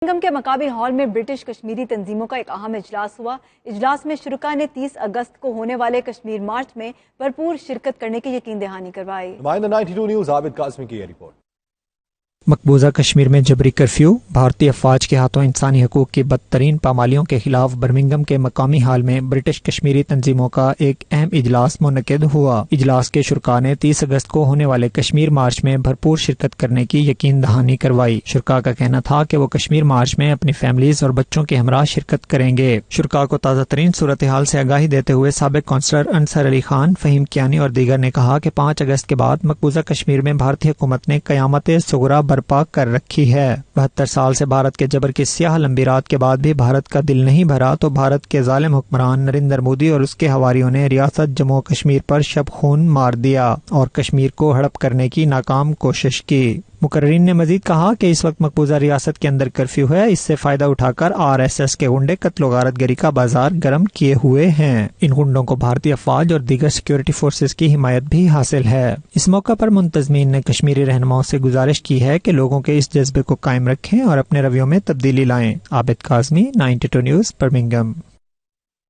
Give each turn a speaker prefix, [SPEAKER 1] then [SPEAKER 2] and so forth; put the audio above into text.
[SPEAKER 1] Birmingham کے مقامی hall میں برٹش کشمیری تنظیموں کا ایک اہم اجلاس ہوا۔ اجلاس میں شرکاء نے 30 اگست کو ہونے والے کشمیر مارچ میں بھرپور شرکت کرنے کی یقین دہانی کروائی۔
[SPEAKER 2] نمائندہ 92 نیوز عابد قاسمی کی یہ رپورٹ۔
[SPEAKER 3] مقبوضہ کشمیر میں جبری کرفیو، بھارتی افواج کے ہاتھوں انسانی حقوق کی بدترین پامالیوں کے خلاف برمنگھم کے مقامی ہال میں برٹش کشمیری تنظیموں کا ایک اہم اجلاس منعقد ہوا۔ اجلاس کے شرکاء نے 30 اگست کو ہونے والے کشمیر مارچ میں بھرپور شرکت کرنے کی یقین دہانی کروائی۔ شرکاء کا کہنا تھا کہ وہ کشمیر مارچ میں اپنی فیملیز اور بچوں کے ہمراہ شرکت کریں گے۔ شرکاء کو تازہ ترین صورتحال سے آگاہی دیتے ہوئے سابق کونسلر انصر علی خان، فہیم کیانی اور دیگر نے کہا کہ 5 اگست کے بعد مقبوضہ کشمیر میں بھارتی حکومت نے قیامت صغریٰ برپا کر رکھی ہے۔ 72 سال سے بھارت کے جبر کی سیاہ لمبی رات کے بعد بھی بھارت کا دل نہیں بھرا تو بھارت کے ظالم حکمران نریندر مودی اور اس کے حواریوں نے ریاست جموں و کشمیر پر شب خون مار دیا اور کشمیر کو ہڑپ کرنے کی ناکام کوشش کی۔ مقررین نے مزید کہا کہ اس وقت مقبوضہ ریاست کے اندر کرفیو ہے، اس سے فائدہ اٹھا کر RSS کے غنڈے قتل و غارت گری کا بازار گرم کیے ہوئے ہیں۔ ان غنڈوں کو بھارتی افواج اور دیگر سیکیورٹی فورسز کی حمایت بھی حاصل ہے۔ اس موقع پر منتظمین نے کشمیری رہنماؤں سے گزارش کی ہے کہ لوگوں کے اس جذبے کو قائم رکھیں اور اپنے رویوں میں تبدیلی لائیں۔ عابد قاسمی، 92 نیوز، برمنگھم۔